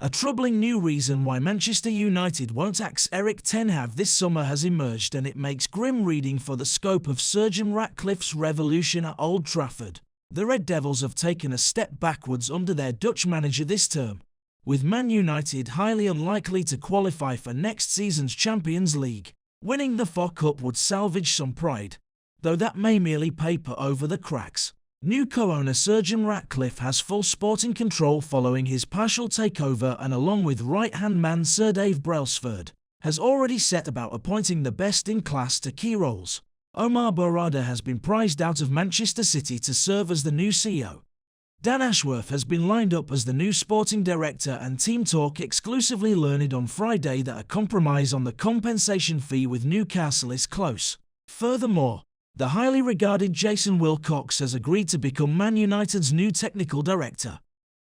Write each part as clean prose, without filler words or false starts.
A troubling new reason why Manchester United won't axe Erik ten Hag this summer has emerged, and it makes grim reading for the scope of Sir Jim Ratcliffe's revolution at Old Trafford. The Red Devils have taken a step backwards under their Dutch manager this term, with Man United highly unlikely to qualify for next season's Champions League. Winning the FA Cup would salvage some pride, though that may merely paper over the cracks. New co-owner Sir Jim Ratcliffe has full sporting control following his partial takeover, and along with right-hand man Sir Dave Brailsford, has already set about appointing the best in class to key roles. Omar Barada has been prized out of Manchester City to serve as the new CEO. Dan Ashworth has been lined up as the new sporting director, and Team Talk exclusively learned on Friday that a compromise on the compensation fee with Newcastle is close. Furthermore, the highly regarded Jason Wilcox has agreed to become Man United's new technical director.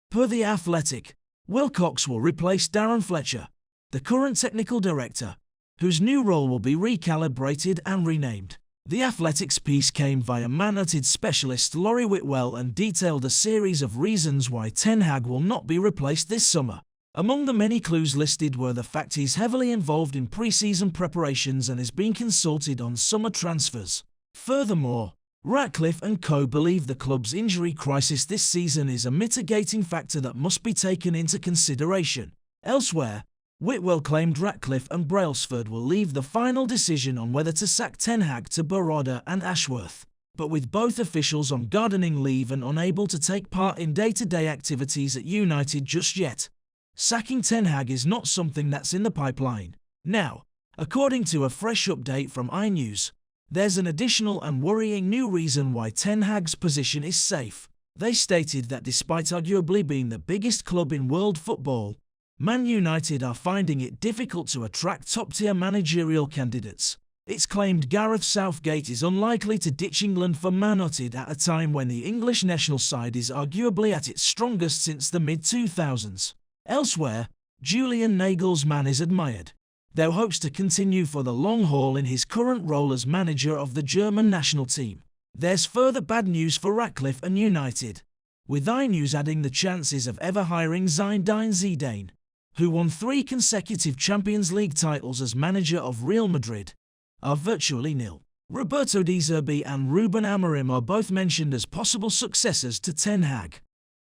Per The Athletic, Wilcox will replace Darren Fletcher, the current technical director, whose new role will be recalibrated and renamed. The Athletic's piece came via Man United specialist Laurie Whitwell and detailed a series of reasons why Ten Hag will not be replaced this summer. Among the many clues listed were the fact he's heavily involved in pre-season preparations and is being consulted on summer transfers. Furthermore, Ratcliffe and co. believe the club's injury crisis this season is a mitigating factor that must be taken into consideration. Elsewhere, Whitwell claimed Ratcliffe and Brailsford will leave the final decision on whether to sack Ten Hag to Barada and Ashworth, but with both officials on gardening leave and unable to take part in day-to-day activities at United just yet, sacking Ten Hag is not something that's in the pipeline. Now, according to a fresh update from INEOS, there's an additional and worrying new reason why Ten Hag's position is safe. They stated that despite arguably being the biggest club in world football, Man United are finding it difficult to attract top-tier managerial candidates. It's claimed Gareth Southgate is unlikely to ditch England for Man United at a time when the English national side is arguably at its strongest since the mid-2000s. Elsewhere, Julian Nagelsmann is admired, though hopes to continue for the long haul in his current role as manager of the German national team. There's further bad news for Ratcliffe and United, with INEOS adding the chances of ever hiring Zinedine Zidane, who won 3 consecutive Champions League titles as manager of Real Madrid, are virtually nil. Roberto De Zerbi and Ruben Amorim are both mentioned as possible successors to Ten Hag.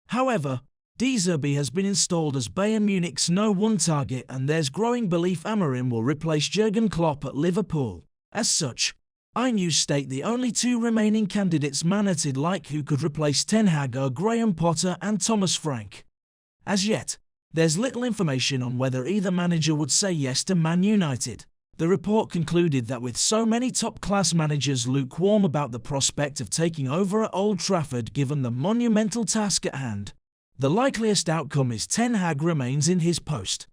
However, De Zerbi has been installed as Bayern Munich's No. 1 target, and there's growing belief Amorim will replace Jurgen Klopp at Liverpool. As such, INEOS state the only 2 remaining candidates Man United like who could replace Ten Hag are Graham Potter and Thomas Frank. As yet, there's little information on whether either manager would say yes to Man United. The report concluded that with so many top-class managers lukewarm about the prospect of taking over at Old Trafford given the monumental task at hand, the likeliest outcome is Ten Hag remains in his post.